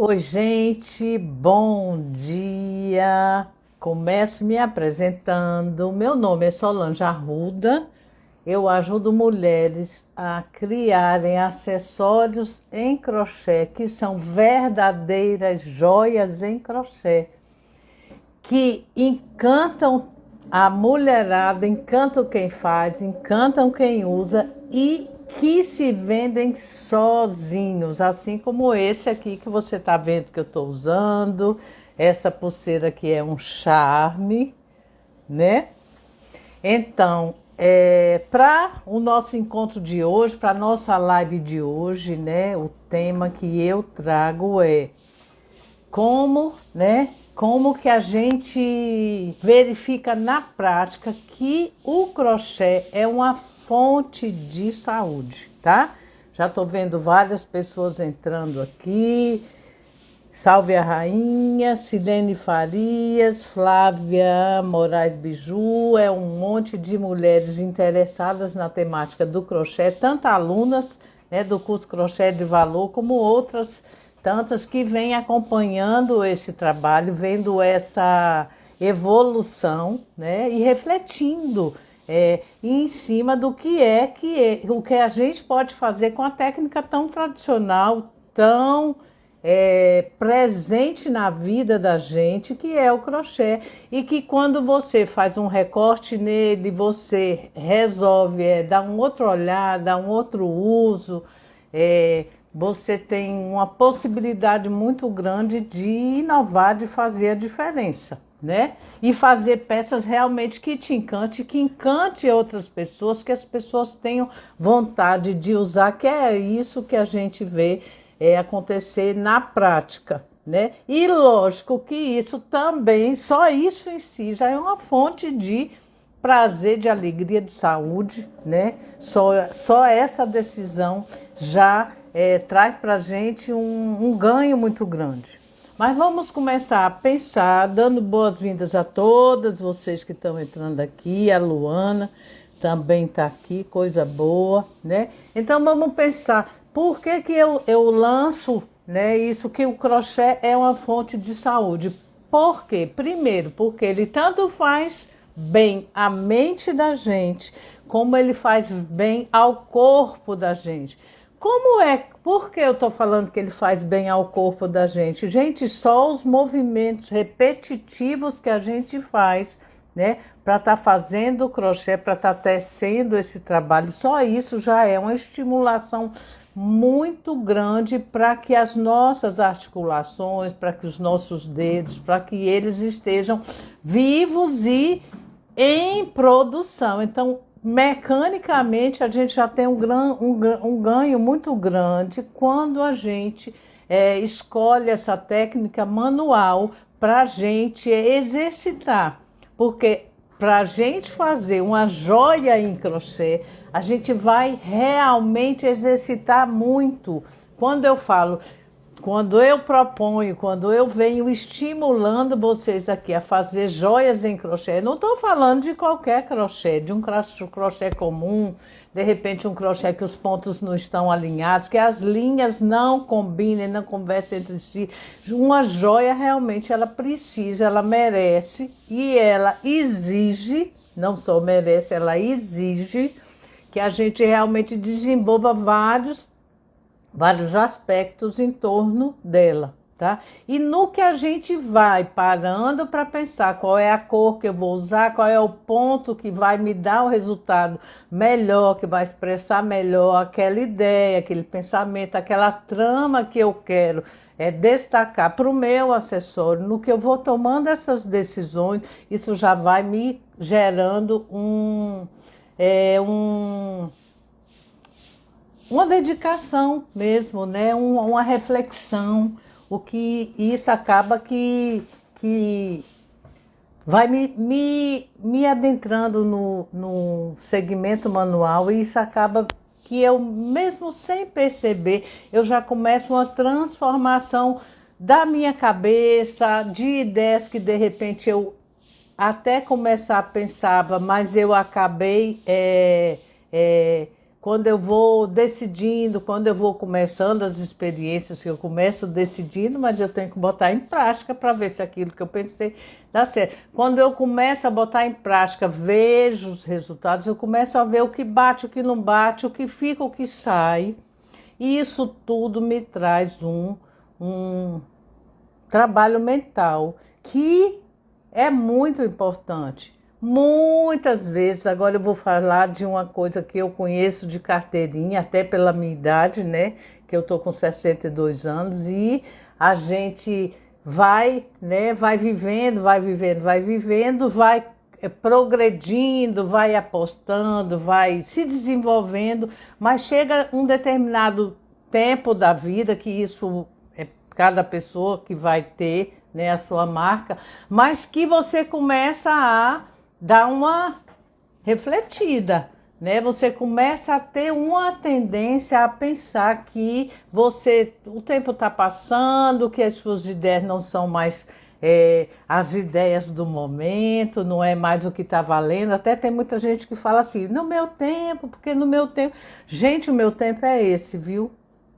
Oi, gente, bom dia. Começo me apresentando. Meu nome é Solange Arruda. Eu ajudo mulheres a criarem acessórios em crochê, que são verdadeiras joias em crochê, que encantam a mulherada, encantam quem faz, encantam quem usa e que se vendem sozinhos, assim como esse aqui que você está vendo que eu estou usando. Essa pulseira aqui é um charme, né? Então, para o nosso encontro de hoje, para a nossa live de hoje, né? O tema que eu trago é como, né? Como que a gente verifica na prática que o crochê é uma fonte de saúde, tá? Já estou vendo várias pessoas entrando aqui. Salve a Rainha, Silene Farias, Flávia Moraes Biju, é um monte de mulheres interessadas na temática do crochê, tanto alunas, né, do curso Crochê de Valor, como outras tantas que vêm acompanhando esse trabalho, vendo essa evolução, né, e refletindo em cima do o que a gente pode fazer com a técnica tão tradicional, tão presente na vida da gente, que é o crochê, e que quando você faz um recorte nele, você resolve dar um outro olhar, dar um outro uso, você tem uma possibilidade muito grande de inovar, de fazer a diferença, né? E fazer peças realmente que te encante, que encante outras pessoas, que as pessoas tenham vontade de usar, que é isso que a gente vê acontecer na prática, né? E lógico que isso também, só isso em si já é uma fonte de prazer, de alegria, de saúde, né? Só essa decisão já traz para a gente um ganho muito grande. Mas vamos começar a pensar, dando boas-vindas a todas vocês que estão entrando aqui, a Luana também está aqui, coisa boa, né? Então vamos pensar, por que que eu lanço, né, isso que o crochê é uma fonte de saúde? Por quê? Primeiro, porque ele tanto faz bem à mente da gente, como ele faz bem ao corpo da gente. Por que eu estou falando que ele faz bem ao corpo da gente? Gente, só os movimentos repetitivos que a gente faz, né, para estar fazendo o crochê, para estar tecendo esse trabalho, só isso já é uma estimulação muito grande para que as nossas articulações, para que os nossos dedos, para que eles estejam vivos e em produção. Então, mecanicamente, a gente já tem um ganho muito grande quando a gente escolhe essa técnica manual para a gente exercitar. Porque para a gente fazer uma joia em crochê, a gente vai realmente exercitar muito. Quando eu falo, quando eu proponho, quando eu venho estimulando vocês aqui a fazer joias em crochê, não estou falando de qualquer crochê, de um crochê comum, de repente um crochê que os pontos não estão alinhados, que as linhas não combinem, não conversem entre si. Uma joia realmente ela precisa, ela merece e ela exige, não só merece, ela exige que a gente realmente desenvolva vários aspectos em torno dela, tá? E no que a gente vai parando para pensar qual é a cor que eu vou usar, qual é o ponto que vai me dar o resultado melhor, que vai expressar melhor aquela ideia, aquele pensamento, aquela trama que eu quero destacar para o meu acessório, no que eu vou tomando essas decisões, isso já vai me gerando uma dedicação mesmo, né? Uma reflexão, o que isso acaba que vai me adentrando no segmento manual e isso acaba que eu, mesmo sem perceber, eu já começo uma transformação da minha cabeça, de ideias que de repente eu até começar pensava, mas eu acabei quando eu vou decidindo, quando eu vou começando as experiências que eu começo decidindo, mas eu tenho que botar em prática para ver se aquilo que eu pensei dá certo. Quando eu começo a botar em prática, vejo os resultados, eu começo a ver o que bate, o que não bate, o que fica, o que sai. E isso tudo me traz um trabalho mental que é muito importante. Muitas vezes, agora eu vou falar de uma coisa que eu conheço de carteirinha, até pela minha idade, né? Que eu tô com 62 anos e a gente vai, né? Vai vivendo, vai progredindo, vai apostando, vai se desenvolvendo, mas chega um determinado tempo da vida que isso é cada pessoa que vai ter, né, a sua marca, mas que você começa a dar uma refletida, né? Você começa a ter uma tendência a pensar que o tempo está passando, que as suas ideias não são mais as ideias do momento, não é mais o que está valendo. Até tem muita gente que fala assim, no meu tempo, porque no meu tempo... Gente, o meu tempo é esse, viu?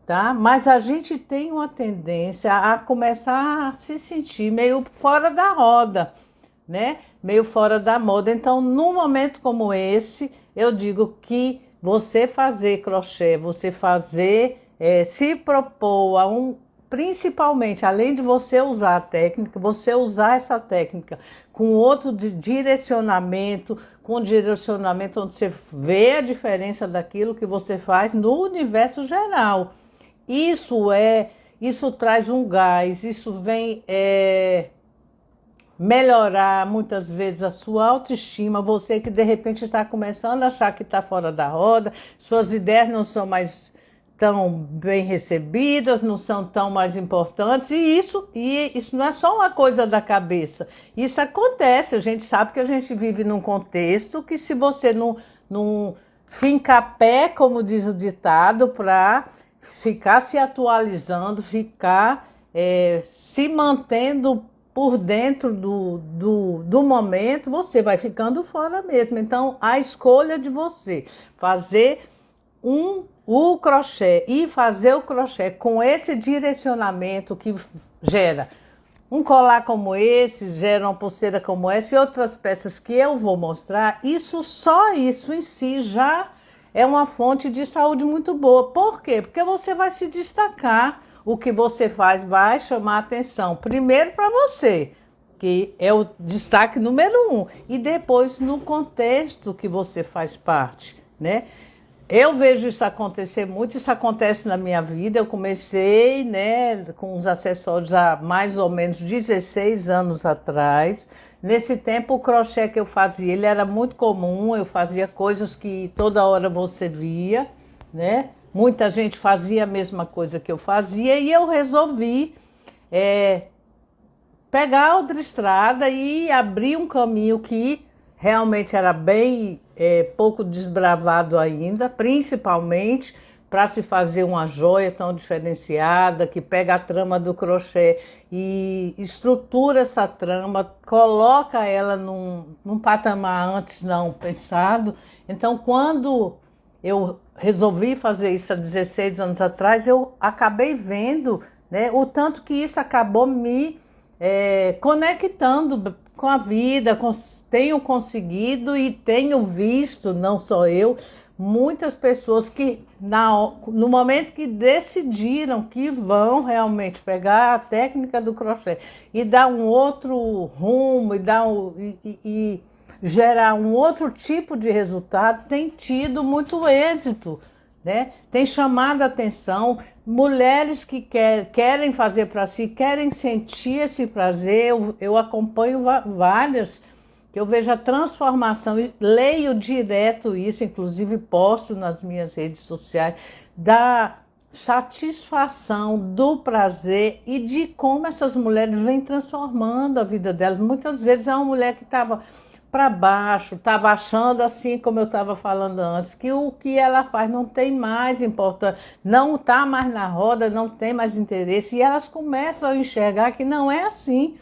Tá? Mas a gente tem uma tendência a começar a se sentir meio fora da roda, né? Meio fora da moda. Então, num momento como esse, eu digo que você fazer crochê, você fazer, se propor a principalmente, além de você usar a técnica, você usar essa técnica com outro direcionamento, com direcionamento onde você vê a diferença daquilo que você faz no universo geral. Isso traz um gás, isso vem melhorar muitas vezes a sua autoestima, você que de repente está começando a achar que está fora da roda, suas ideias não são mais tão bem recebidas, não são tão mais importantes, e isso não é só uma coisa da cabeça, isso acontece, a gente sabe que a gente vive num contexto que se você não fincar pé, como diz o ditado, para ficar se atualizando, ficar se mantendo por dentro do momento, você vai ficando fora mesmo. Então, a escolha de você fazer o crochê e fazer o crochê com esse direcionamento que gera um colar como esse, gera uma pulseira como essa e outras peças que eu vou mostrar, só isso em si já é uma fonte de saúde muito boa. Por quê? Porque você vai se destacar, o que você faz vai chamar atenção, primeiro para você, que é o destaque número 1, e depois no contexto que você faz parte, né? Eu vejo isso acontecer muito, isso acontece na minha vida. Eu comecei, né, com os acessórios há mais ou menos 16 anos atrás. Nesse tempo, o crochê que eu fazia, ele era muito comum, eu fazia coisas que toda hora você via, né? Muita gente fazia a mesma coisa que eu fazia e eu resolvi pegar outra estrada e abrir um caminho que realmente era bem pouco desbravado ainda, principalmente para se fazer uma joia tão diferenciada, que pega a trama do crochê e estrutura essa trama, coloca ela num patamar antes não pensado. Então, quando eu resolvi fazer isso há 16 anos atrás, eu acabei vendo, né, o tanto que isso acabou me conectando com a vida, tenho conseguido e tenho visto, não só eu, muitas pessoas que no momento que decidiram que vão realmente pegar a técnica do crochê e dar um outro rumo e gerar um outro tipo de resultado, tem tido muito êxito, né? Tem chamado a atenção, mulheres que querem fazer para si, querem sentir esse prazer. Eu acompanho várias, que eu vejo a transformação, e leio direto isso, inclusive posto nas minhas redes sociais, da satisfação, do prazer e de como essas mulheres vêm transformando a vida delas. Muitas vezes é uma mulher que estava para baixo, estava achando, assim como eu estava falando antes, que o que ela faz não tem mais importância, não está mais na roda, não tem mais interesse, e elas começam a enxergar que não é assim,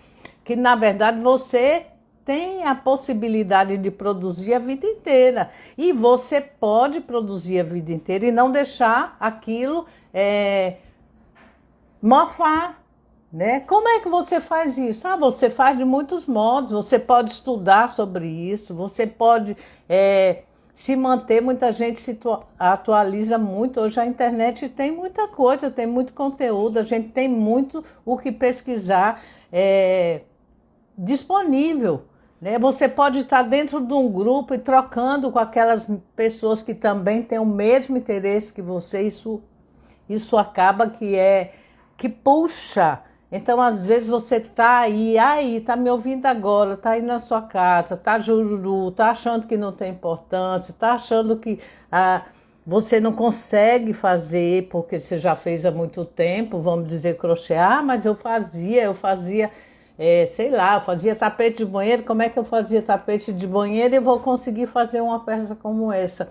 que na verdade você tem a possibilidade de produzir a vida inteira. E você pode produzir a vida inteira e não deixar aquilo mofar. Né? Como é que você faz isso? Você faz de muitos modos, você pode estudar sobre isso, você pode se manter, muita gente se atualiza muito, hoje a internet tem muita coisa, tem muito conteúdo, a gente tem muito o que pesquisar disponível. Né? Você pode estar dentro de um grupo e trocando com aquelas pessoas que também têm o mesmo interesse que você, isso acaba que puxa. Então, às vezes, você está aí, está me ouvindo agora, está aí na sua casa, está jururu, está achando que não tem importância, está achando que você não consegue fazer, porque você já fez há muito tempo, vamos dizer, crochê. Mas eu fazia, sei lá, eu fazia tapete de banheiro, como é que eu fazia tapete de banheiro e eu vou conseguir fazer uma peça como essa?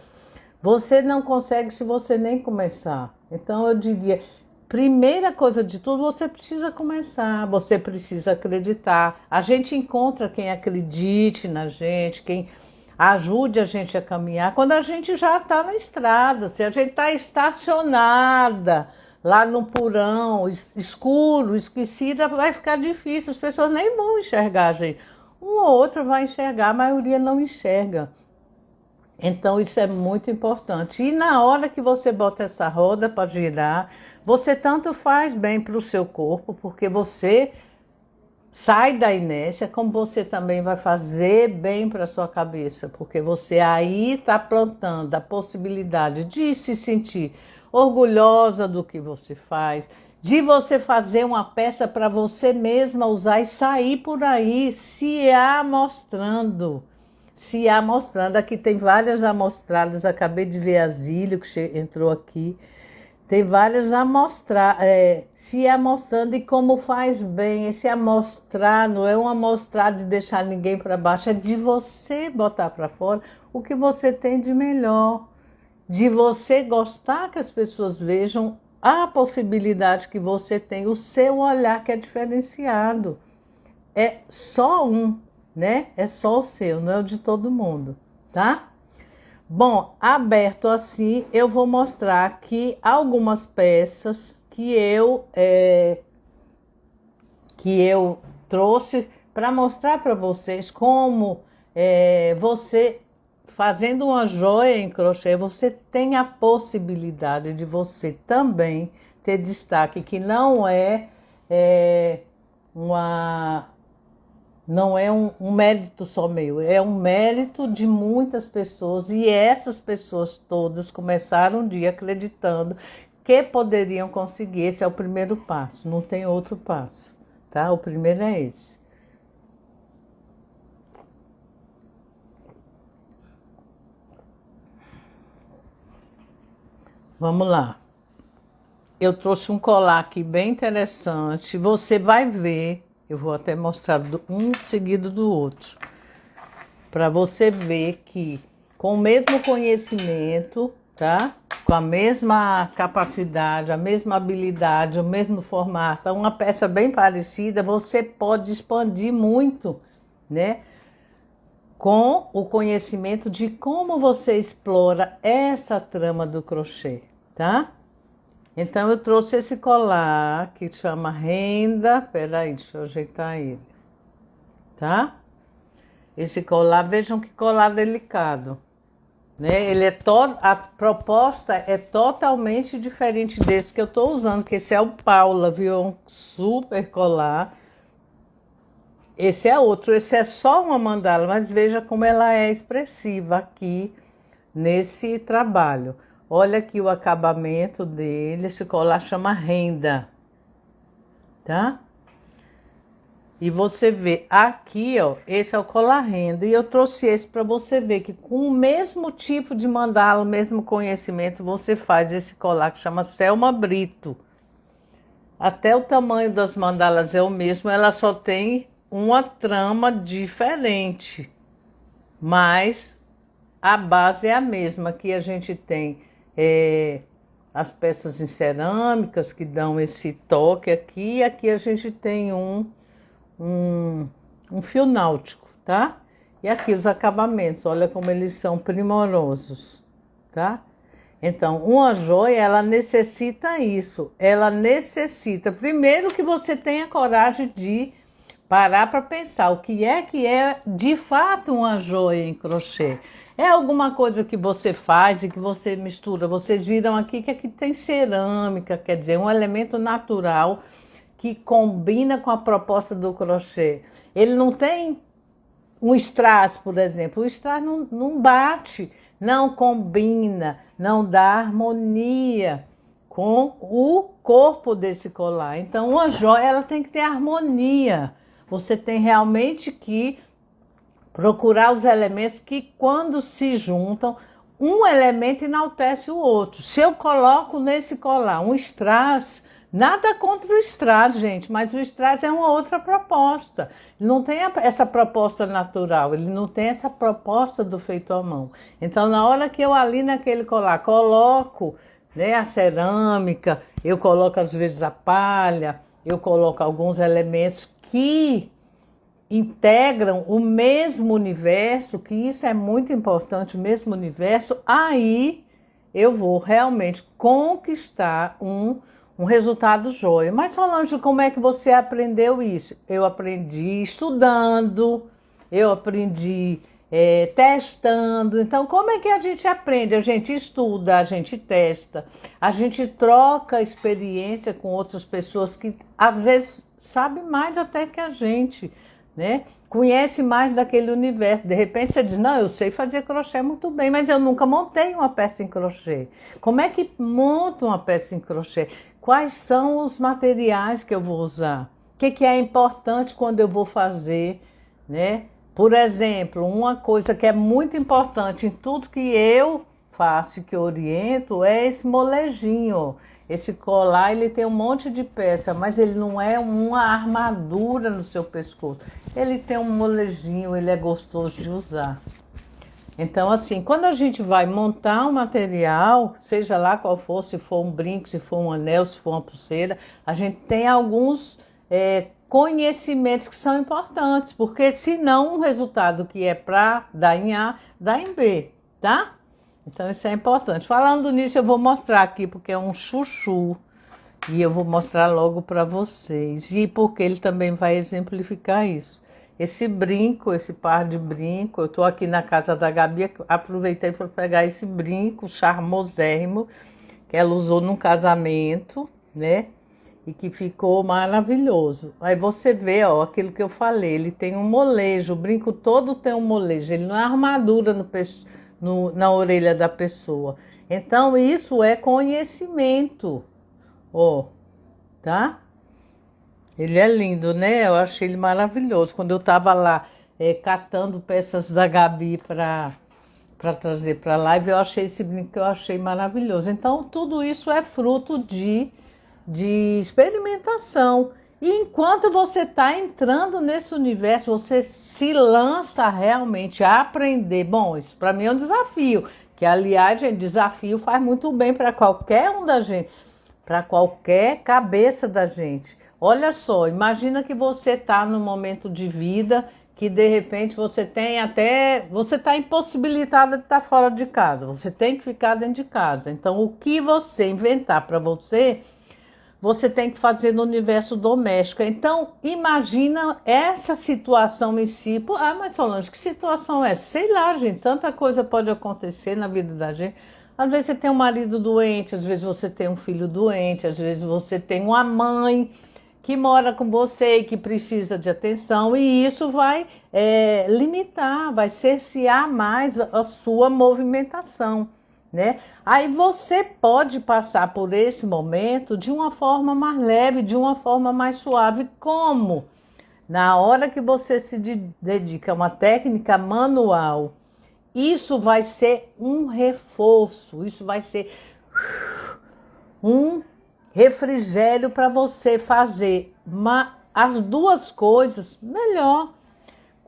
Você não consegue se você nem começar. Então, eu diria... Primeira coisa de tudo, você precisa começar, você precisa acreditar. A gente encontra quem acredite na gente, quem ajude a gente a caminhar, quando a gente já está na estrada, se a gente está estacionada lá no porão, escuro, esquecida, vai ficar difícil, as pessoas nem vão enxergar a gente. Um ou outro vai enxergar, a maioria não enxerga. Então isso é muito importante. E na hora que você bota essa roda para girar, você tanto faz bem para o seu corpo, porque você sai da inércia, como você também vai fazer bem para a sua cabeça, porque você aí está plantando a possibilidade de se sentir orgulhosa do que você faz, de você fazer uma peça para você mesma usar e sair por aí se amostrando. Aqui tem várias amostradas, acabei de ver a Zílio que entrou aqui, tem várias se amostrando e como faz bem. Esse amostrar não é um amostrar de deixar ninguém para baixo, é de você botar para fora o que você tem de melhor, de você gostar que as pessoas vejam a possibilidade que você tem, o seu olhar que é diferenciado, é só né? É só o seu, não é o de todo mundo, tá? Bom, aberto assim, eu vou mostrar aqui algumas peças que eu trouxe para mostrar para vocês como você, fazendo uma joia em crochê, você tem a possibilidade de você também ter destaque, que não é um mérito só meu, é um mérito de muitas pessoas, e essas pessoas todas começaram um dia acreditando que poderiam conseguir. Esse é o primeiro passo, não tem outro passo, tá? O primeiro é esse. Vamos lá. Eu trouxe um colar aqui bem interessante, você vai ver. Eu vou até mostrar um seguido do outro, para você ver que com o mesmo conhecimento, tá? Com a mesma capacidade, a mesma habilidade, o mesmo formato, uma peça bem parecida, você pode expandir muito, né? Com o conhecimento de como você explora essa trama do crochê, tá? Então, eu trouxe esse colar que chama Renda. Peraí, deixa eu ajeitar ele. Tá? Esse colar, vejam que colar delicado. Né? A proposta é totalmente diferente desse que eu estou usando, que esse é o Paula, viu? É um super colar. Esse é outro, esse é só uma mandala, mas veja como ela é expressiva aqui nesse trabalho. Olha aqui o acabamento dele, esse colar chama Renda, tá? E você vê aqui, ó, esse é o colar Renda, e eu trouxe esse para você ver que com o mesmo tipo de mandala, o mesmo conhecimento, você faz esse colar que chama Selma Brito. Até o tamanho das mandalas é o mesmo, ela só tem uma trama diferente, mas a base é a mesma, que a gente tem as peças em cerâmicas que dão esse toque aqui, e aqui a gente tem um fio náutico, tá? E aqui os acabamentos, olha como eles são primorosos, tá? Então, uma joia, ela necessita isso. Ela necessita, primeiro, que você tenha coragem de parar para pensar o que é de fato uma joia em crochê. É alguma coisa que você faz e que você mistura. Vocês viram aqui que aqui tem cerâmica, quer dizer, um elemento natural que combina com a proposta do crochê. Ele não tem um strass, por exemplo. O strass não bate, não combina, não dá harmonia com o corpo desse colar. Então, uma joia, ela tem que ter harmonia. Você tem realmente que procurar os elementos que, quando se juntam, um elemento enaltece o outro. Se eu coloco nesse colar um strass, nada contra o strass, gente, mas o strass é uma outra proposta. Ele não tem essa proposta natural, ele não tem essa proposta do feito à mão. Então, na hora que eu ali naquele colar coloco, né, a cerâmica, eu coloco às vezes a palha, eu coloco alguns elementos que integram o mesmo universo, que isso é muito importante, o mesmo universo, aí eu vou realmente conquistar um resultado joia. Mas, Solange, como é que você aprendeu isso? Eu aprendi estudando, eu aprendi testando. Então, como é que a gente aprende? A gente estuda, a gente testa, a gente troca experiência com outras pessoas que, às vezes, sabem mais até que a gente, né? Conhece mais daquele universo. De repente você diz, não, eu sei fazer crochê muito bem, mas eu nunca montei uma peça em crochê. Como é que monto uma peça em crochê? Quais são os materiais que eu vou usar? O que é importante quando eu vou fazer, né? Por exemplo, uma coisa que é muito importante em tudo que eu faço e que oriento é esse molejinho. Esse colar, ele tem um monte de peça, mas ele não é uma armadura no seu pescoço. Ele tem um molejinho, ele é gostoso de usar. Então, assim, quando a gente vai montar um material, seja lá qual for, se for um brinco, se for um anel, se for uma pulseira, a gente tem alguns conhecimentos que são importantes, porque senão um resultado que é para dar em A, dá em B, tá? Então isso é importante. Falando nisso, eu vou mostrar aqui, porque é um chuchu, e eu vou mostrar logo para vocês, e porque ele também vai exemplificar isso. Esse brinco, esse par de brinco, eu estou aqui na casa da Gabi, aproveitei para pegar esse brinco charmosérrimo, que ela usou num casamento, né? E que ficou maravilhoso. Aí você vê, ó, aquilo que eu falei, ele tem um molejo, o brinco todo tem um molejo, ele não é armadura na orelha da pessoa. Então, isso é conhecimento, ó, tá? Ele é lindo, né? Eu achei ele maravilhoso. Quando eu estava lá catando peças da Gabi para trazer para a live, eu achei esse brinco que eu achei maravilhoso. Então, tudo isso é fruto de experimentação. E enquanto você está entrando nesse universo, você se lança realmente a aprender. Bom, isso para mim é um desafio, que aliás, gente, desafio faz muito bem para qualquer um da gente, para qualquer cabeça da gente. Olha só, imagina que você está num momento de vida que de repente você está impossibilitada de estar fora de casa, você tem que ficar dentro de casa. Então, o que você inventar para você tem que fazer no universo doméstico. Então, imagina essa situação em si. Pô, mas Solange, que situação é essa? Sei lá, gente, tanta coisa pode acontecer na vida da gente. Às vezes você tem um marido doente, às vezes você tem um filho doente, às vezes você tem uma mãe que mora com você e que precisa de atenção, e isso vai limitar, vai cercear mais a sua movimentação, né? Aí você pode passar por esse momento de uma forma mais leve, de uma forma mais suave. Como? Na hora que você se dedica a uma técnica manual, isso vai ser um reforço, isso vai ser um refrigério para você fazer as duas coisas melhor.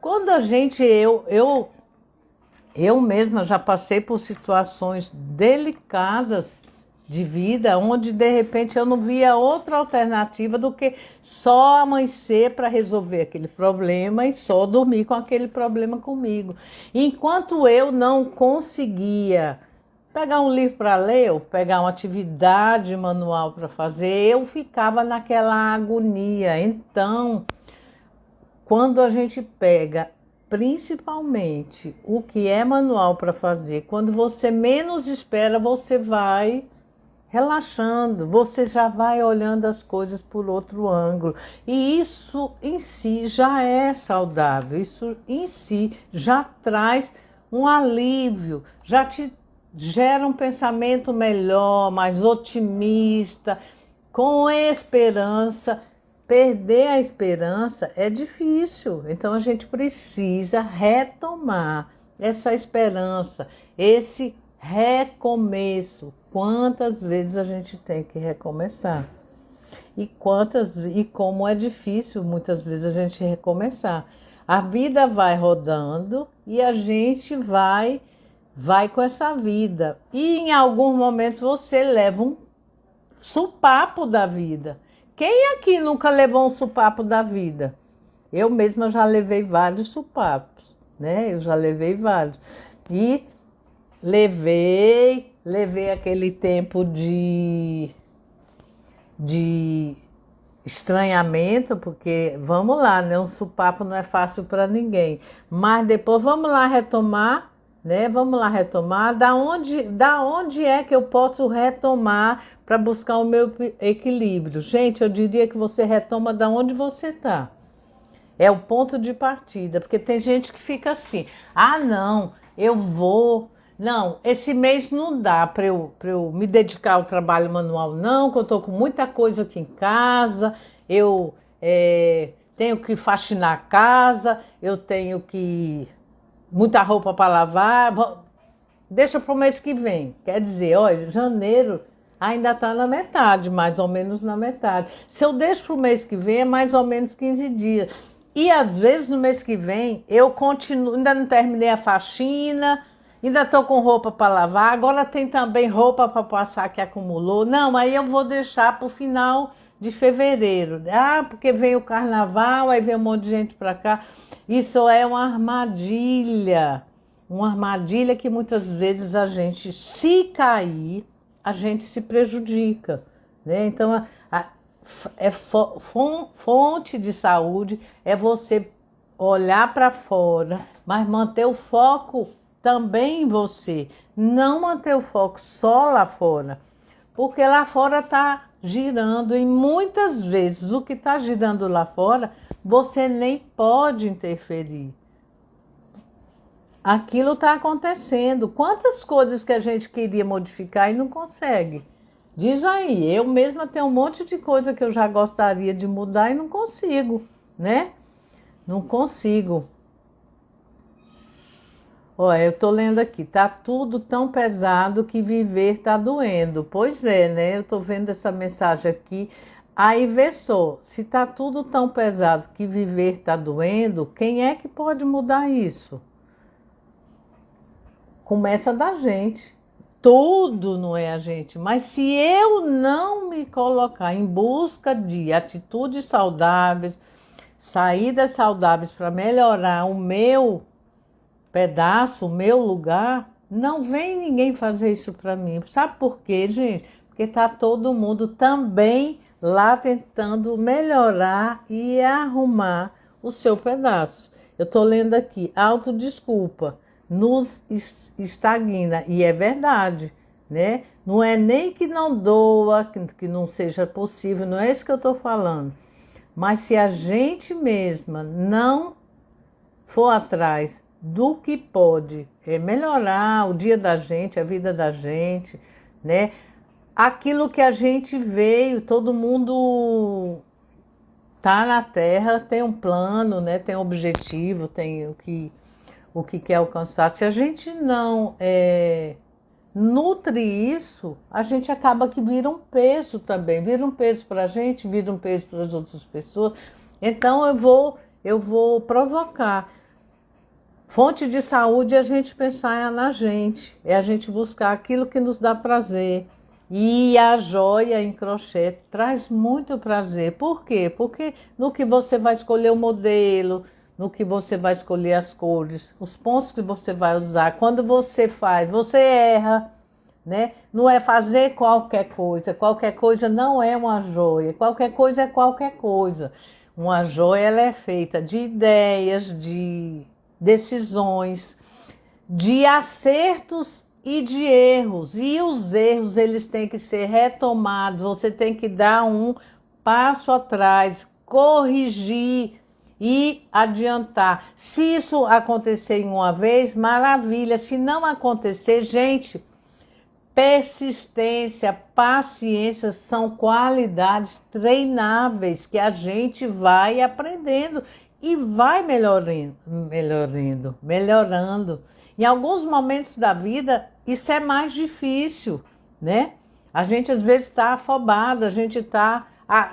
Quando a gente, eu mesma já passei por situações delicadas de vida, onde de repente eu não via outra alternativa do que só amanhecer para resolver aquele problema e só dormir com aquele problema comigo. Enquanto eu não conseguia pegar um livro para ler, ou pegar uma atividade manual para fazer, eu ficava naquela agonia. Então, quando a gente pega principalmente o que é manual para fazer, quando você menos espera, você vai relaxando, você já vai olhando as coisas por outro ângulo. E isso em si já é saudável, isso em si já traz um alívio, já te gera um pensamento melhor, mais otimista, com esperança. Perder a esperança é difícil, então a gente precisa retomar essa esperança, esse recomeço. Quantas vezes a gente tem que recomeçar? E como é difícil muitas vezes a gente recomeçar. A vida vai rodando e a gente vai com essa vida. E em alguns momentos você leva um supapo da vida. Quem aqui nunca levou um supapo da vida? Eu mesma já levei vários supapos, né? Eu já levei vários. E levei aquele tempo de estranhamento, porque vamos lá, né? Um supapo não é fácil para ninguém. Mas depois vamos lá retomar, né? Vamos lá retomar. Da onde é que eu posso retomar para buscar o meu equilíbrio? Gente, eu diria que você retoma da onde você está. É o ponto de partida, porque tem gente que fica assim: ah, não, eu vou. Não, esse mês não dá para eu me dedicar ao trabalho manual, não, que eu estou com muita coisa aqui em casa, eu tenho que faxinar a casa, eu tenho que muita roupa para lavar, deixa para o mês que vem. Quer dizer, olha, janeiro ainda está na metade, mais ou menos na metade. Se eu deixo para o mês que vem, é mais ou menos 15 dias. E às vezes no mês que vem eu continuo, ainda não terminei a faxina, ainda estou com roupa para lavar, agora tem também roupa para passar que acumulou. Não, aí eu vou deixar para o final de fevereiro. Ah, porque vem o carnaval, aí vem um monte de gente para cá. Isso é uma armadilha que muitas vezes a gente, se cair, a gente se prejudica, né? Então, fonte de saúde é você olhar para fora, mas manter o foco também em você, não manter o foco só lá fora, porque lá fora está girando e muitas vezes o que está girando lá fora você nem pode interferir. Aquilo está acontecendo. Quantas coisas que a gente queria modificar e não consegue? Diz aí, eu mesma tenho um monte de coisa que eu já gostaria de mudar e não consigo, né? Não consigo. Olha, eu estou lendo aqui, tá tudo tão pesado que viver está doendo. Pois é, né? Eu estou vendo essa mensagem aqui. Aí vê só, se tá tudo tão pesado que viver está doendo, quem é que pode mudar isso? Começa da gente. Tudo não é a gente, mas se eu não me colocar em busca de atitudes saudáveis, saídas saudáveis para melhorar o meu pedaço, o meu lugar, não vem ninguém fazer isso para mim. Sabe por quê, gente? Porque tá todo mundo também lá tentando melhorar e arrumar o seu pedaço. Eu estou lendo aqui, autodesculpa nos estagna, e é verdade, né? Não é nem que não doa, que não seja possível, não é isso que eu estou falando. Mas se a gente mesma não for atrás do que pode melhorar o dia da gente, a vida da gente, né? Aquilo que a gente veio, todo mundo tá na Terra, tem um plano, né? Tem um objetivo, tem o que quer alcançar. Se a gente não nutre isso, a gente acaba que vira um peso também, vira um peso para a gente, vira um peso para as outras pessoas. Então eu vou provocar. Fonte de saúde é a gente pensar na gente, é a gente buscar aquilo que nos dá prazer. E a joia em crochê traz muito prazer. Por quê? Porque no que você vai escolher o modelo, no que você vai escolher as cores, os pontos que você vai usar. Quando você faz, você erra, né? Não é fazer qualquer coisa não é uma joia, qualquer coisa é qualquer coisa. Uma joia ela é feita de ideias, de decisões, de acertos e de erros. E os erros eles têm que ser retomados, você tem que dar um passo atrás, corrigir e adiantar. Se isso acontecer em uma vez, maravilha. Se não acontecer, gente, persistência, paciência são qualidades treináveis que a gente vai aprendendo e vai melhorando. Em alguns momentos da vida, isso é mais difícil, né? A gente às vezes está afobado, a gente está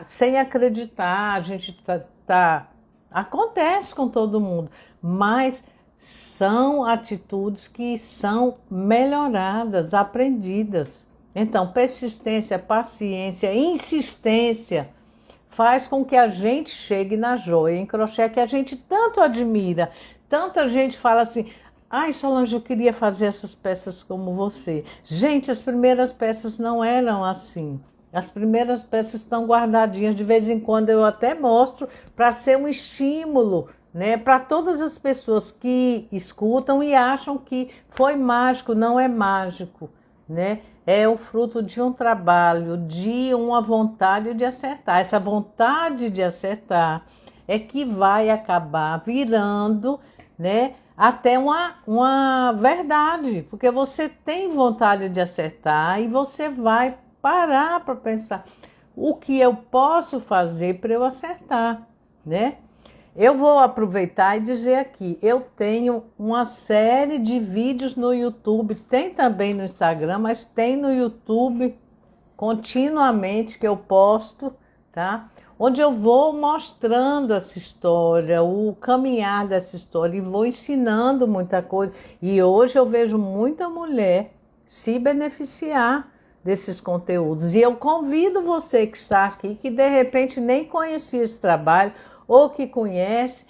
sem acreditar, a gente acontece com todo mundo, mas são atitudes que são melhoradas, aprendidas. Então, persistência, paciência, insistência faz com que a gente chegue na joia em crochê que a gente tanto admira. Tanta gente fala assim: ai, Solange, eu queria fazer essas peças como você. Gente, as primeiras peças não eram assim. As primeiras peças estão guardadinhas, de vez em quando eu até mostro para ser um estímulo, né, para todas as pessoas que escutam e acham que foi mágico. Não é mágico, né? É o fruto de um trabalho, de uma vontade de acertar. Essa vontade de acertar é que vai acabar virando, né, até uma verdade, porque você tem vontade de acertar e você vai parar para pensar o que eu posso fazer para eu acertar, né? Eu vou aproveitar e dizer aqui, eu tenho uma série de vídeos no YouTube, tem também no Instagram, mas tem no YouTube continuamente que eu posto, tá? Onde eu vou mostrando essa história, o caminhar dessa história e vou ensinando muita coisa. E hoje eu vejo muita mulher se beneficiar desses conteúdos. E eu convido você que está aqui, que de repente nem conhecia esse trabalho, ou que conhece,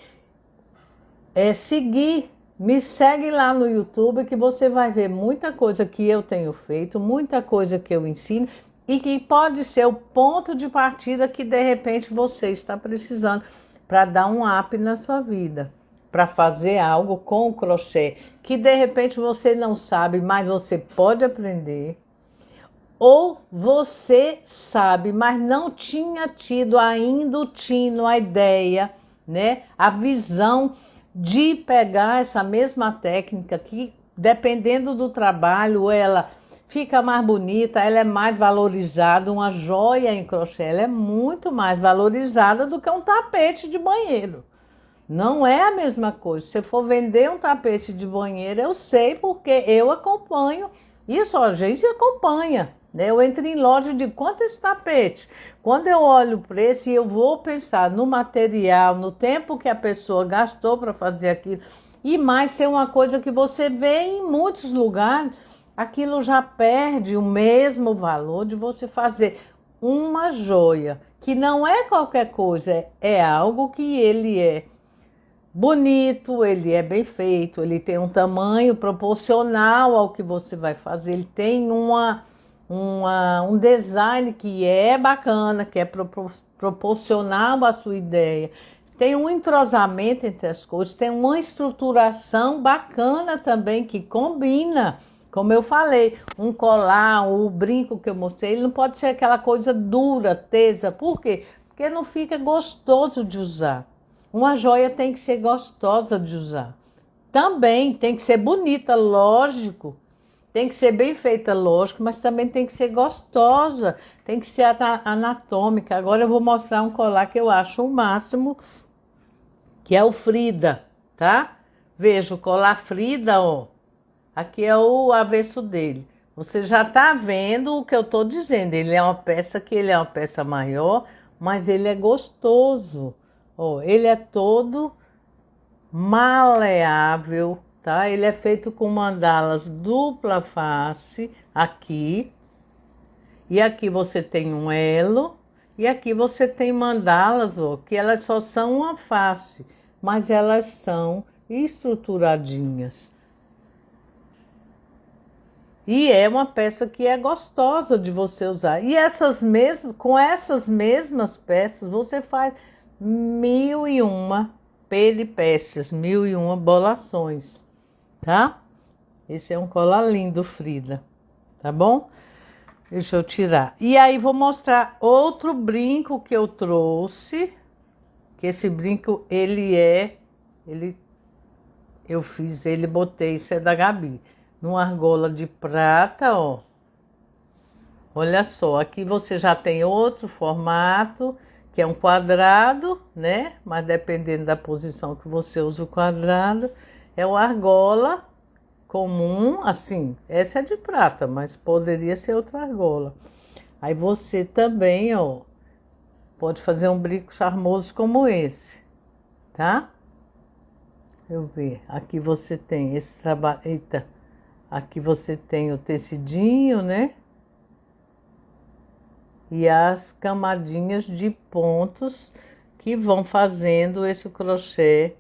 me segue lá no YouTube que você vai ver muita coisa que eu tenho feito, muita coisa que eu ensino e que pode ser o ponto de partida que de repente você está precisando para dar um up na sua vida, para fazer algo com o crochê que de repente você não sabe, mas você pode aprender. Ou você sabe, mas não tinha tido ainda o tino, a ideia, né? A visão de pegar essa mesma técnica que, dependendo do trabalho, ela fica mais bonita, ela é mais valorizada. Uma joia em crochê, ela é muito mais valorizada do que um tapete de banheiro. Não é a mesma coisa. Se for vender um tapete de banheiro, eu sei porque eu acompanho. Isso a gente acompanha, né? Eu entro em loja de quanto esse tapete. Quando eu olho o preço, eu vou pensar no material, no tempo que a pessoa gastou para fazer aquilo. E mais ser uma coisa que você vê em muitos lugares, aquilo já perde o mesmo valor de você fazer uma joia, que não é qualquer coisa, é algo que ele é bonito, ele é bem feito, ele tem um tamanho proporcional ao que você vai fazer, ele tem um design que é bacana, que é proporcional à sua ideia. Tem um entrosamento entre as coisas, tem uma estruturação bacana também que combina. Como eu falei, um colar, o brinco que eu mostrei, ele não pode ser aquela coisa dura, tesa. Por quê? Porque não fica gostoso de usar. Uma joia tem que ser gostosa de usar. Também tem que ser bonita, lógico. Tem que ser bem feita, lógico, mas também tem que ser gostosa. Tem que ser anatômica. Agora eu vou mostrar um colar que eu acho o máximo, que é o Frida, tá? Veja, o colar Frida, ó. Aqui é o avesso dele. Você já tá vendo o que eu tô dizendo. Ele é uma peça maior, mas ele é gostoso. Ó, ele é todo maleável, tá? Ele é feito com mandalas dupla face aqui. E aqui você tem um elo, e aqui você tem mandalas, ó, que elas só são uma face, mas elas são estruturadinhas. E é uma peça que é gostosa de você usar. E com essas mesmas peças, você faz 1001 peripécias, 1001 bolações, tá? Esse é um colar lindo, Frida, tá bom? Deixa eu tirar. E aí vou mostrar outro brinco que eu trouxe, que esse brinco, eu fiz ele, botei, isso é da Gabi, numa argola de prata, ó. Olha só, aqui você já tem outro formato, que é um quadrado, né? Mas dependendo da posição que você usa o quadrado, é uma argola comum, assim, essa é de prata, mas poderia ser outra argola. Aí você também, ó, pode fazer um brinco charmoso como esse, tá? Deixa eu ver, aqui você tem esse trabalho, eita, aqui você tem o tecidinho, né? E as camadinhas de pontos que vão fazendo esse crochê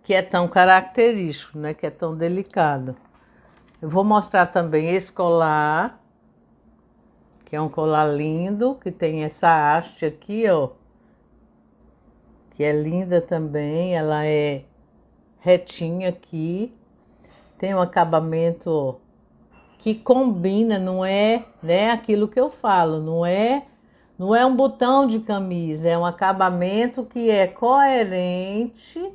que é tão característico, né? Que é tão delicado. Eu vou mostrar também esse colar, que é um colar lindo, que tem essa haste aqui, ó, que é linda também, ela é retinha aqui, tem um acabamento que combina, não é, né, aquilo que eu falo, não é um botão de camisa, é um acabamento que é coerente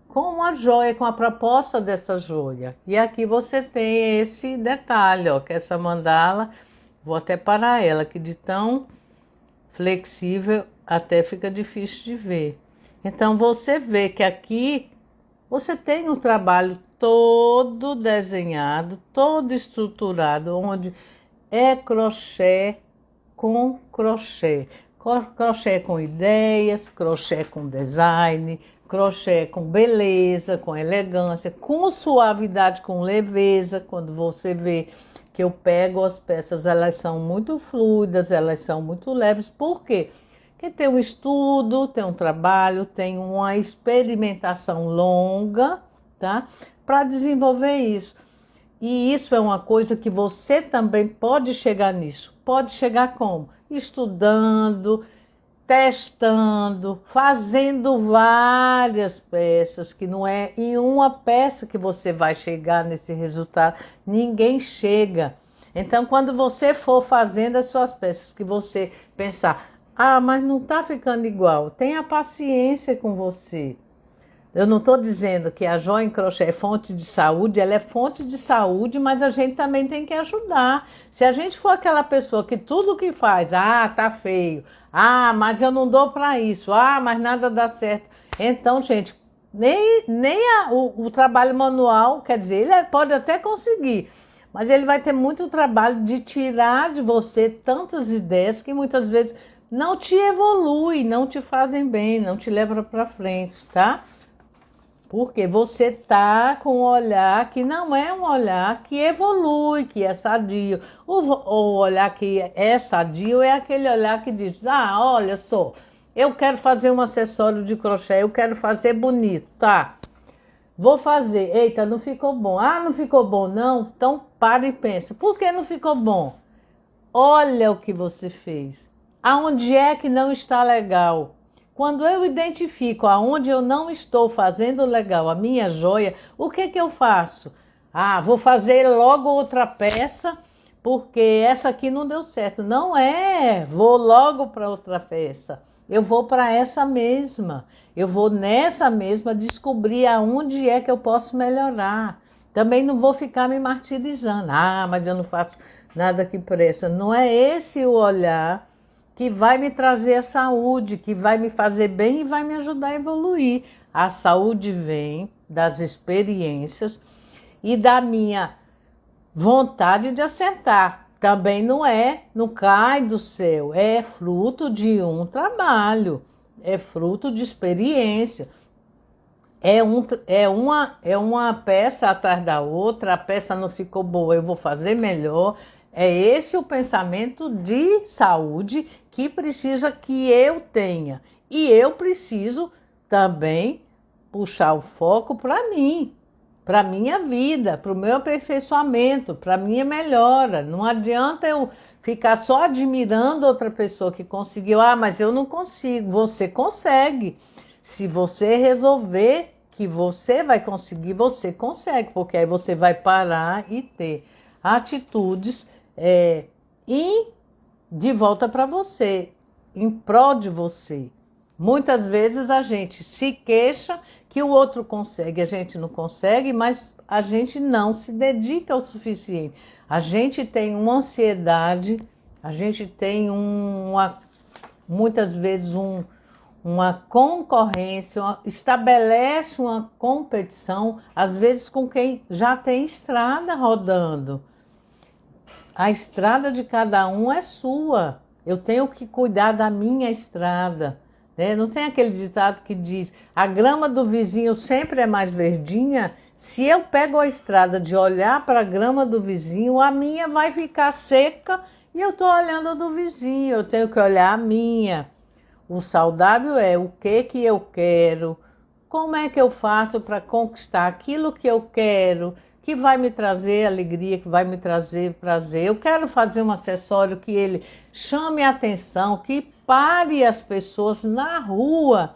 com a joia, com a proposta dessa joia. E aqui você tem esse detalhe, ó, que essa mandala, vou até parar ela, que de tão flexível até fica difícil de ver. Então você vê que aqui você tem um trabalho todo desenhado, todo estruturado, onde é crochê com crochê. Crochê com ideias, crochê com design, crochê com beleza, com elegância, com suavidade, com leveza. Quando você vê que eu pego as peças, elas são muito fluidas, elas são muito leves. Por quê? Porque tem um estudo, tem um trabalho, tem uma experimentação longa, tá? Para desenvolver isso. E isso é uma coisa que você também pode chegar nisso. Pode chegar como? Estudando, testando, fazendo várias peças, que não é em uma peça que você vai chegar nesse resultado. Ninguém chega. Então, quando você for fazendo as suas peças, que você pensar, ah, mas não está ficando igual, tenha paciência com você. Eu não estou dizendo que a joia em crochê é fonte de saúde, ela é fonte de saúde, mas a gente também tem que ajudar. Se a gente for aquela pessoa que tudo que faz, ah, tá feio, ah, mas eu não dou para isso, ah, mas nada dá certo. Então, gente, o trabalho manual, quer dizer, ele pode até conseguir, mas ele vai ter muito trabalho de tirar de você tantas ideias que muitas vezes não te evoluem, não te fazem bem, não te levam para frente, tá? Porque você tá com um olhar que não é um olhar que evolui, que é sadio. O olhar que é sadio é aquele olhar que diz, ah, olha só, eu quero fazer um acessório de crochê, eu quero fazer bonito, tá? Vou fazer, eita, não ficou bom. Ah, não ficou bom não? Então para e pensa, por que não ficou bom? Olha o que você fez. Aonde é que não está legal? Quando eu identifico aonde eu não estou fazendo legal a minha joia, o que que eu faço? Ah, vou fazer logo outra peça, porque essa aqui não deu certo. Não é, vou logo para outra peça. Eu vou para essa mesma. Eu vou nessa mesma descobrir aonde é que eu posso melhorar. Também não vou ficar me martirizando. Ah, mas eu não faço nada que presta. Não é esse o olhar que vai me trazer a saúde, que vai me fazer bem e vai me ajudar a evoluir. A saúde vem das experiências e da minha vontade de acertar. Também não cai do céu, é fruto de um trabalho, é fruto de experiência. É uma peça atrás da outra, a peça não ficou boa, eu vou fazer melhor. É esse o pensamento de saúde que precisa que eu tenha. E eu preciso também puxar o foco para mim, para a minha vida, para o meu aperfeiçoamento, para a minha melhora. Não adianta eu ficar só admirando outra pessoa que conseguiu. Ah, mas eu não consigo. Você consegue. Se você resolver que você vai conseguir, você consegue, porque aí você vai parar e ter atitudes e de volta para você, em prol de você. Muitas vezes a gente se queixa que o outro consegue, a gente não consegue, mas a gente não se dedica o suficiente. A gente tem uma ansiedade, a gente tem muitas vezes uma concorrência, estabelece uma competição, às vezes com quem já tem estrada rodando. A estrada de cada um é sua. Eu tenho que cuidar da minha estrada. Né? Não tem aquele ditado que diz: a grama do vizinho sempre é mais verdinha. Se eu pego a estrada de olhar para a grama do vizinho, a minha vai ficar seca e eu estou olhando a do vizinho. Eu tenho que olhar a minha. O saudável é o que eu quero, como é que eu faço para conquistar aquilo que eu quero, que vai me trazer alegria, que vai me trazer prazer. Eu quero fazer um acessório que ele chame a atenção, que pare as pessoas na rua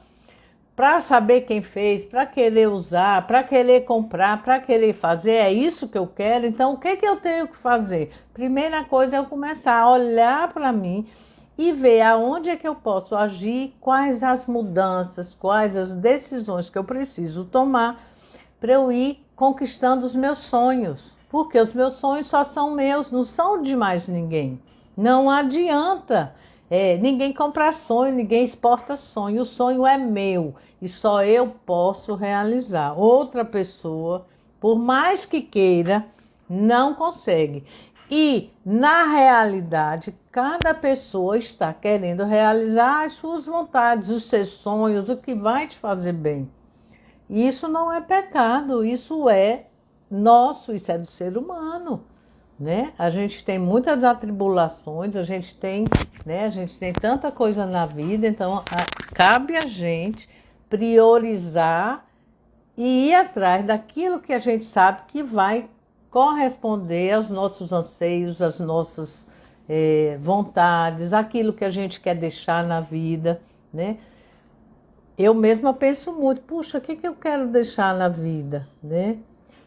para saber quem fez, para querer usar, para querer comprar, para querer fazer. É isso que eu quero. Então, o que eu tenho que fazer? Primeira coisa é eu começar a olhar para mim e ver aonde é que eu posso agir, quais as mudanças, quais as decisões que eu preciso tomar para eu ir conquistando os meus sonhos. Porque os meus sonhos só são meus, não são de mais ninguém. Não adianta ninguém comprar sonho, ninguém exporta sonho. O sonho é meu e só eu posso realizar. Outra pessoa, por mais que queira, não consegue. E, na realidade, cada pessoa está querendo realizar as suas vontades, os seus sonhos, o que vai te fazer bem. Isso não é pecado, isso é nosso, isso é do ser humano. Né? A gente tem muitas atribulações, a gente tem tanta coisa na vida, então cabe a gente priorizar e ir atrás daquilo que a gente sabe que vai corresponder aos nossos anseios, às nossas vontades, aquilo que a gente quer deixar na vida, né? Eu mesma penso muito, puxa, o que eu quero deixar na vida, né?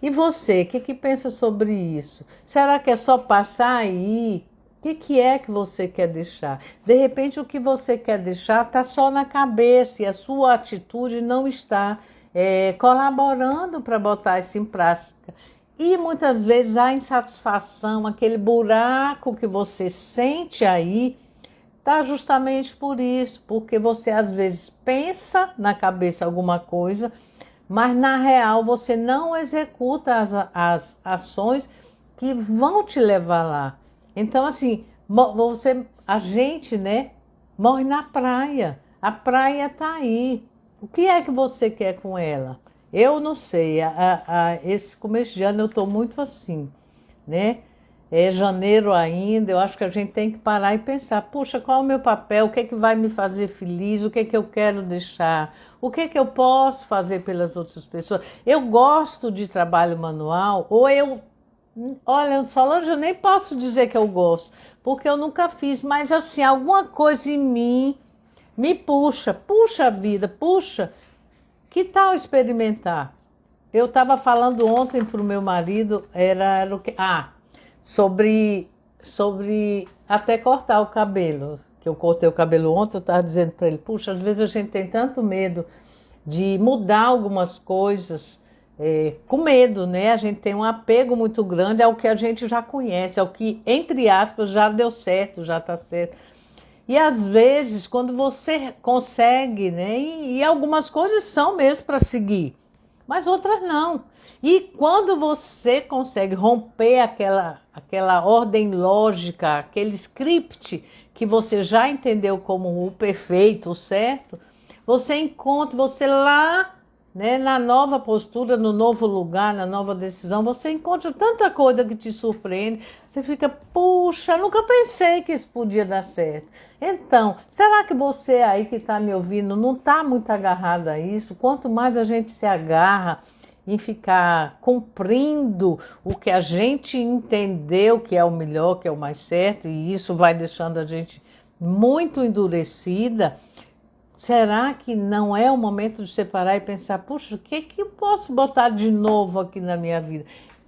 E você, o que pensa sobre isso? Será que é só passar aí? O que é que você quer deixar? De repente, o que você quer deixar está só na cabeça e a sua atitude não está colaborando para botar isso em prática. E muitas vezes a insatisfação, aquele buraco que você sente aí, está justamente por isso, porque você às vezes pensa na cabeça alguma coisa, mas na real você não executa as ações que vão te levar lá. Então assim, a gente, né, morre na praia. A praia está aí. O que é que você quer com ela? Eu não sei. Esse começo de ano eu estou muito assim, né? É janeiro ainda, eu acho que a gente tem que parar e pensar, puxa, qual é o meu papel, o que é que vai me fazer feliz, o que é que eu quero deixar, o que é que eu posso fazer pelas outras pessoas. Eu gosto de trabalho manual, olha, Solange, eu nem posso dizer que eu gosto, porque eu nunca fiz, mas assim, alguma coisa em mim me puxa a vida, puxa, que tal experimentar? Eu estava falando ontem para o meu marido, era o que? Sobre até cortar o cabelo, que eu cortei o cabelo ontem, eu estava dizendo para ele, puxa, às vezes a gente tem tanto medo de mudar algumas coisas, com medo, né? A gente tem um apego muito grande ao que a gente já conhece, ao que, entre aspas, já deu certo, já está certo. E às vezes, quando você consegue, né? E algumas coisas são mesmo para seguir, mas outras não. E quando você consegue romper aquela ordem lógica, aquele script que você já entendeu como o perfeito, o certo, você encontra, você lá né? Na nova postura, no novo lugar, na nova decisão, você encontra tanta coisa que te surpreende. Você fica, puxa, nunca pensei que isso podia dar certo. Então, será que você aí que está me ouvindo não está muito agarrado a isso? Quanto mais a gente se agarra em ficar cumprindo o que a gente entendeu que é o melhor, que é o mais certo, e isso vai deixando a gente muito endurecida. Será que não é o momento de separar e pensar, puxa, o que eu posso botar de novo aqui na minha vida?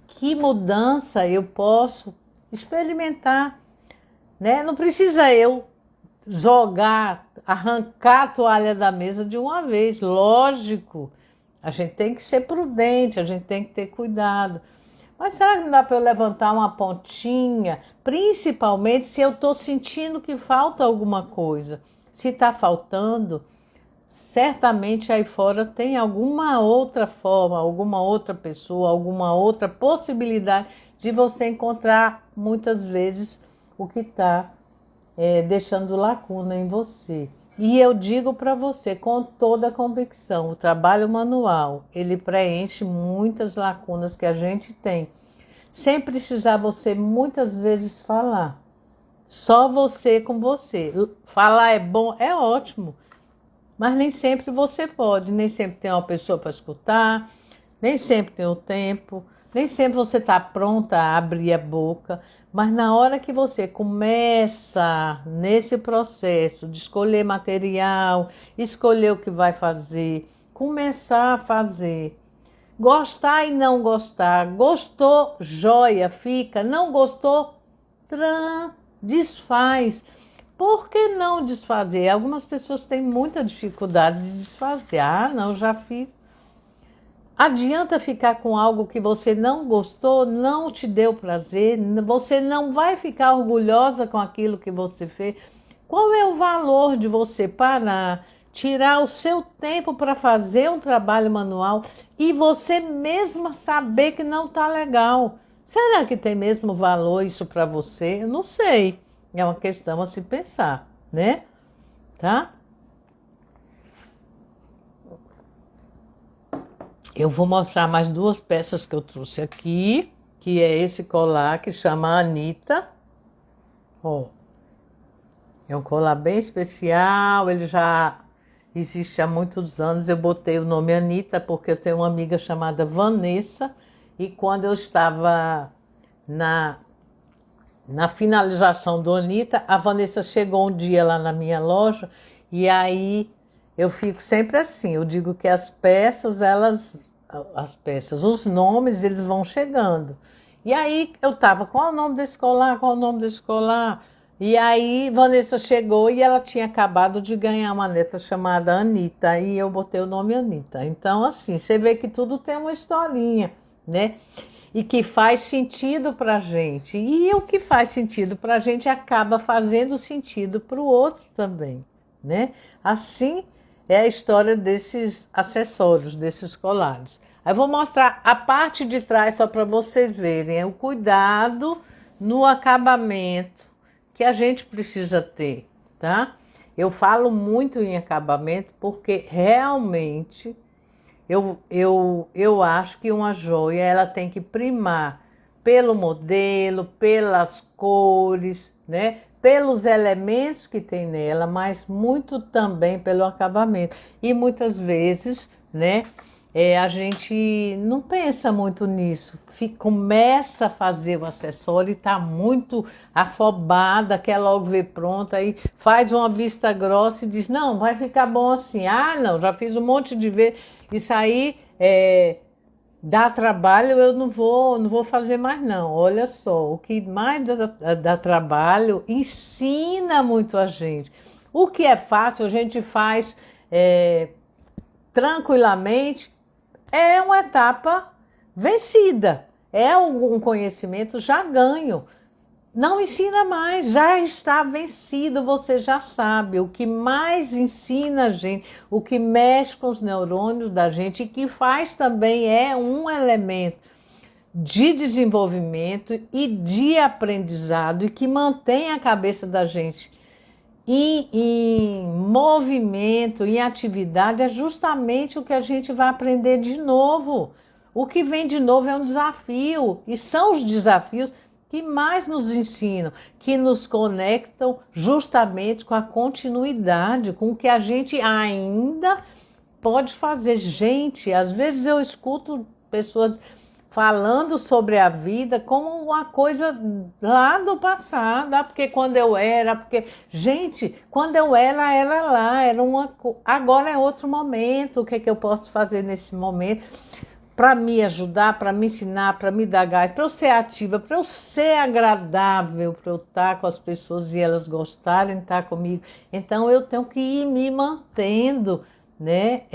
Que mudança eu posso experimentar, né? Não precisa eu jogar, arrancar a toalha da mesa de uma vez, lógico. A gente tem que ser prudente, a gente tem que ter cuidado. Mas será que não dá para eu levantar uma pontinha? Principalmente se eu estou sentindo que falta alguma coisa. Se está faltando, certamente aí fora tem alguma outra forma, alguma outra pessoa, alguma outra possibilidade de você encontrar muitas vezes o que está deixando lacuna em você. E eu digo para você com toda a convicção, o trabalho manual, ele preenche muitas lacunas que a gente tem, sem precisar você muitas vezes falar. Só você com você. Falar é bom, é ótimo, mas nem sempre você pode, nem sempre tem uma pessoa para escutar, nem sempre tem o tempo, nem sempre você está pronta a abrir a boca, mas na hora que você começa nesse processo de escolher material, escolher o que vai fazer, começar a fazer, gostar e não gostar, gostou, joia, fica, não gostou, desfaz. Por que não desfazer? Algumas pessoas têm muita dificuldade de desfazer. Ah, não, já fiz. Adianta ficar com algo que você não gostou, não te deu prazer, você não vai ficar orgulhosa com aquilo que você fez. Qual é o valor de você parar, tirar o seu tempo para fazer um trabalho manual e você mesma saber que não está legal? Será que tem mesmo valor isso para você? Eu não sei. É uma questão a se pensar, né? Tá? Eu vou mostrar mais duas peças que eu trouxe aqui, que é esse colar que chama Anitta. Ó, é um colar bem especial, ele já existe há muitos anos. Eu botei o nome Anitta porque eu tenho uma amiga chamada Vanessa e quando eu estava na finalização do Anitta, a Vanessa chegou um dia lá na minha loja e aí eu fico sempre assim, eu digo que as peças, os nomes, eles vão chegando. E aí eu tava, qual é o nome desse colar, qual é o nome desse colar? E aí Vanessa chegou e ela tinha acabado de ganhar uma neta chamada Anitta, e eu botei o nome Anitta. Então assim, você vê que tudo tem uma historinha, né? E que faz sentido para a gente. E o que faz sentido para a gente acaba fazendo sentido para o outro também, né? Assim é a história desses acessórios, desses colares. Aí eu vou mostrar a parte de trás só para vocês verem o cuidado no acabamento que a gente precisa ter, tá? Eu falo muito em acabamento porque realmente eu acho que uma joia ela tem que primar pelo modelo, pelas cores, né? Pelos elementos que tem nela, mas muito também pelo acabamento. E muitas vezes, né, a gente não pensa muito nisso. Começa a fazer o acessório e está muito afobada, quer logo ver pronto, aí faz uma vista grossa e diz, não, vai ficar bom assim. Ah, não, já fiz um monte de vezes. Isso aí dá trabalho, eu não vou fazer mais não. Olha só, o que mais dá trabalho ensina muito a gente. O que é fácil a gente faz tranquilamente, é uma etapa vencida, é um conhecimento já ganho. Não ensina mais, já está vencido, você já sabe. O que mais ensina a gente, o que mexe com os neurônios da gente e que faz também é um elemento de desenvolvimento e de aprendizado e que mantém a cabeça da gente em movimento, em atividade, é justamente o que a gente vai aprender de novo. O que vem de novo é um desafio, e são os desafios que mais nos ensinam, que nos conectam justamente com a continuidade, com o que a gente ainda pode fazer. Gente, às vezes eu escuto pessoas falando sobre a vida como uma coisa lá do passado, porque quando eu era, porque, gente, quando eu era lá, agora é outro momento, o que é que eu posso fazer nesse momento para me ajudar, para me ensinar, para me dar gás, para eu ser ativa, para eu ser agradável, para eu estar com as pessoas e elas gostarem de estar comigo. Então eu tenho que ir me mantendo, né?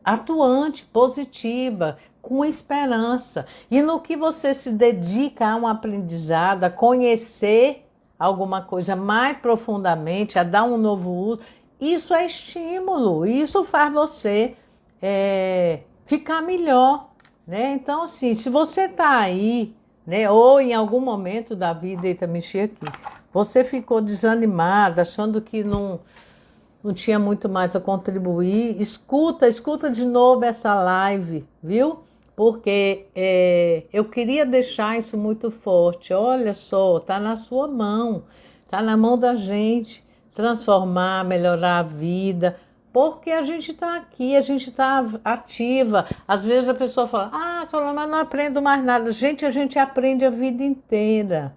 Atuante, positiva, com esperança. E no que você se dedica a um aprendizado, a conhecer alguma coisa mais profundamente, a dar um novo uso, isso é estímulo, isso faz você ficar melhor, né? Então, assim, se você está aí, né, ou em algum momento da vida, eita, mexi aqui, você ficou desanimado, achando que não tinha muito mais a contribuir, escuta de novo essa live, viu? Porque eu queria deixar isso muito forte. Olha só, está na sua mão, está na mão da gente transformar, melhorar a vida, porque a gente está aqui, a gente está ativa. Às vezes a pessoa fala, Solana, mas não aprendo mais nada. Gente, a gente aprende a vida inteira,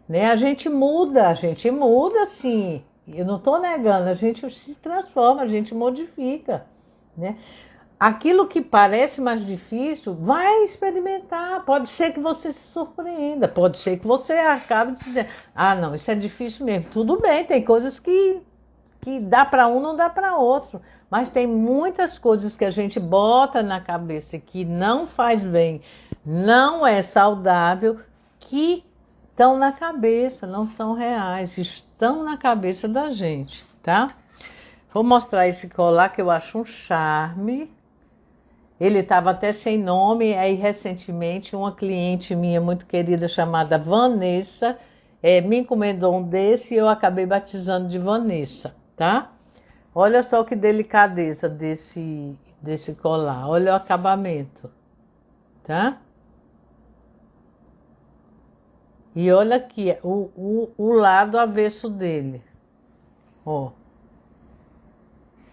né? A gente muda sim. Eu não estou negando, a gente se transforma, a gente modifica, né? Aquilo que parece mais difícil, vai experimentar. Pode ser que você se surpreenda, pode ser que você acabe dizendo, não, isso é difícil mesmo. Tudo bem, tem coisas que dá para um, não dá para outro. Mas tem muitas coisas que a gente bota na cabeça que não faz bem, não é saudável, que estão na cabeça, não são reais, estão na cabeça da gente, tá? Vou mostrar esse colar que eu acho um charme. Ele estava até sem nome, aí recentemente uma cliente minha muito querida chamada Vanessa me encomendou um desse e eu acabei batizando de Vanessa, tá? Olha só que delicadeza desse colar, olha o acabamento, tá? E olha aqui, o lado avesso dele, ó.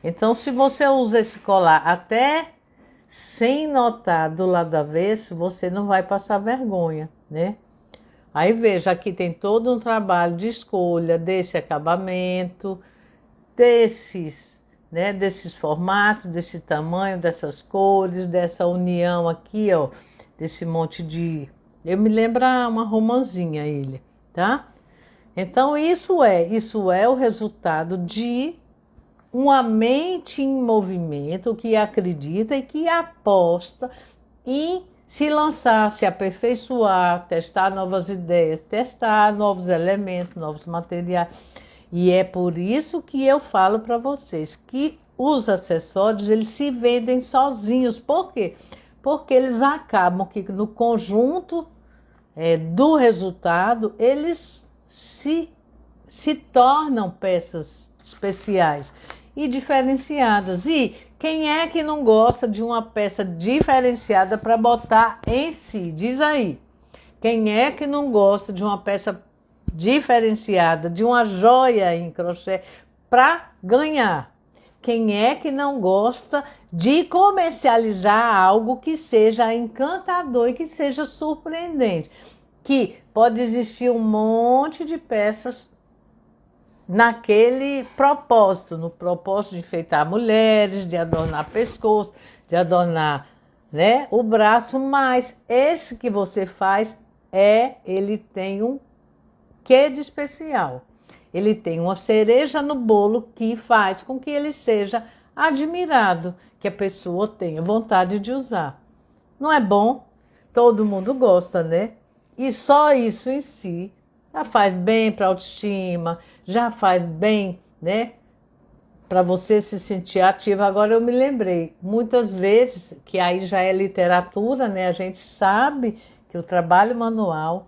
Então, se você usa esse colar até sem notar do lado avesso, você não vai passar vergonha, né? Aí veja, aqui tem todo um trabalho de escolha desse acabamento, desses formatos, desse tamanho, dessas cores, dessa união aqui, ó, desse monte de... Eu me lembro uma romãzinha ele, tá? Então isso é o resultado de uma mente em movimento que acredita e que aposta em se lançar, se aperfeiçoar, testar novas ideias, testar novos elementos, novos materiais. E é por isso que eu falo para vocês que os acessórios, eles se vendem sozinhos. Por quê? Porque eles acabam que no conjunto do resultado, eles se tornam peças especiais e diferenciadas. E quem é que não gosta de uma peça diferenciada para botar em si? Diz aí. Quem é que não gosta de uma peça diferenciada, de uma joia em crochê para ganhar? Quem é que não gosta de comercializar algo que seja encantador e que seja surpreendente? Que pode existir um monte de peças naquele propósito, no propósito de enfeitar mulheres, de adornar pescoço, de adornar, né, o braço, mas esse que você faz ele tem um quê de especial. Ele tem uma cereja no bolo que faz com que ele seja admirado, que a pessoa tenha vontade de usar. Não é bom? Todo mundo gosta, né? E só isso em si já faz bem para a autoestima, já faz bem, né? Para você se sentir ativa. Agora eu me lembrei, muitas vezes, que aí já é literatura, né? A gente sabe que o trabalho manual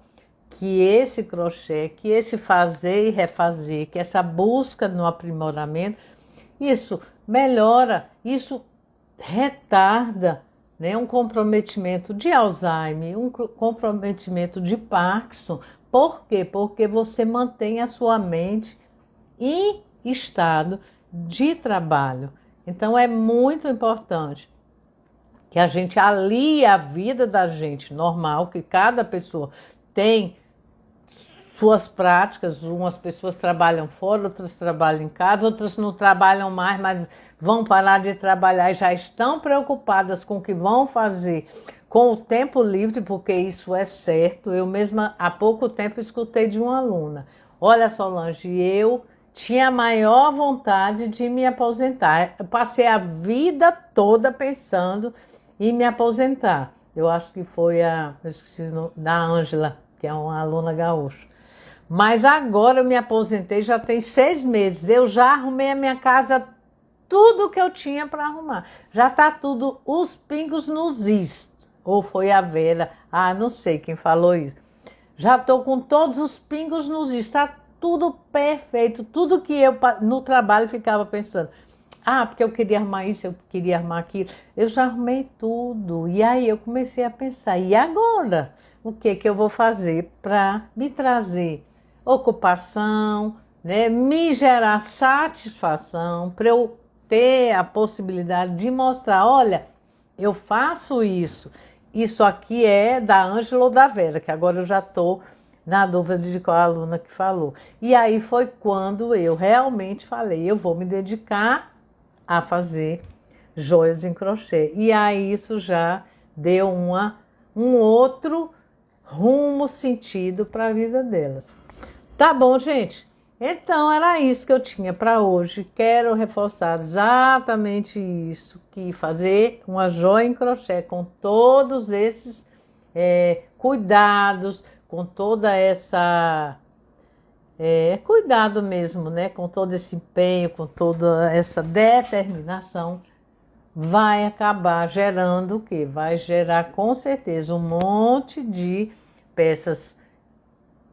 que esse crochê, que esse fazer e refazer, que essa busca no aprimoramento, isso melhora, isso retarda, né, um comprometimento de Alzheimer, um comprometimento de Parkinson. Por quê? Porque você mantém a sua mente em estado de trabalho. Então é muito importante que a gente alie a vida da gente normal, que cada pessoa tem suas práticas, umas pessoas trabalham fora, outras trabalham em casa, outras não trabalham mais, mas vão parar de trabalhar e já estão preocupadas com o que vão fazer com o tempo livre, porque isso é certo. Eu mesma há pouco tempo escutei de uma aluna: olha, Solange, eu tinha a maior vontade de me aposentar. Eu passei a vida toda pensando em me aposentar. Eu acho que foi eu esqueci, da Ângela, que é uma aluna gaúcha. Mas agora eu me aposentei, já tem 6 meses. Eu já arrumei a minha casa, tudo que eu tinha para arrumar. Já está tudo, os pingos nos is. Ou foi a Vera, não sei quem falou isso. Já estou com todos os pingos nos is, está tudo perfeito. Tudo que eu no trabalho ficava pensando, porque eu queria arrumar isso, eu queria arrumar aquilo. Eu já arrumei tudo. E aí eu comecei a pensar, e agora? O que eu vou fazer para me trazer ocupação, né? Me gerar satisfação, para eu ter a possibilidade de mostrar, olha, eu faço isso. Isso aqui é da Ângela ou da Vera, que agora eu já estou na dúvida de qual aluna que falou. E aí foi quando eu realmente falei, eu vou me dedicar a fazer joias em crochê. E aí isso já deu um outro rumo, sentido para a vida delas. Tá bom, gente? Então era isso que eu tinha para hoje. Quero reforçar exatamente isso, que fazer uma joia em crochê com todos esses cuidados, com toda essa cuidado mesmo, né? Com todo esse empenho, com toda essa determinação, vai acabar gerando o quê? Vai gerar com certeza um monte de peças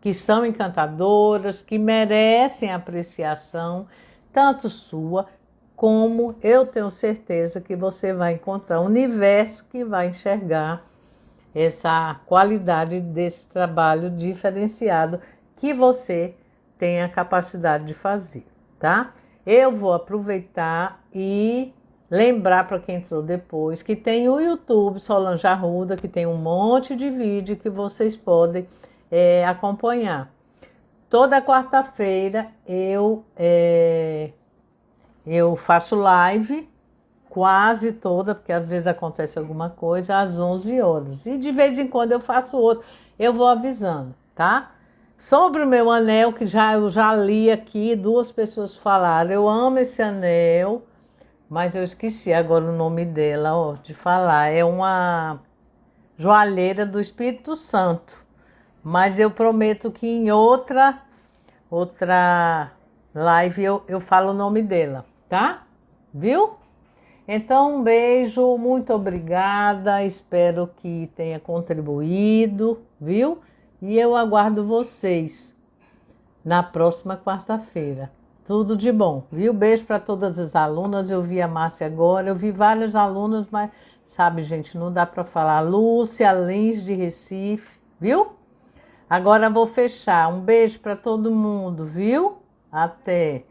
que são encantadoras, que merecem apreciação, tanto sua, como eu tenho certeza que você vai encontrar um universo que vai enxergar essa qualidade desse trabalho diferenciado que você tem a capacidade de fazer, tá? Eu vou aproveitar e lembrar para quem entrou depois que tem o YouTube Solange Arruda, que tem um monte de vídeo que vocês podem acompanhar. Toda quarta-feira eu faço live, quase toda, porque às vezes acontece alguma coisa, às 11 horas. E de vez em quando eu faço outro, eu vou avisando, tá? Sobre o meu anel, que eu já li aqui, 2 pessoas falaram, eu amo esse anel, mas eu esqueci agora o nome dela, de falar. É uma joalheira do Espírito Santo. Mas eu prometo que em outra live eu falo o nome dela, tá? Viu? Então, um beijo, muito obrigada, espero que tenha contribuído, viu? E eu aguardo vocês na próxima quarta-feira. Tudo de bom, viu? Beijo para todas as alunas, eu vi a Márcia agora, eu vi várias alunas, mas sabe, gente, não dá para falar. Lúcia Lins de Recife, viu? Agora vou fechar. Um beijo para todo mundo, viu? Até!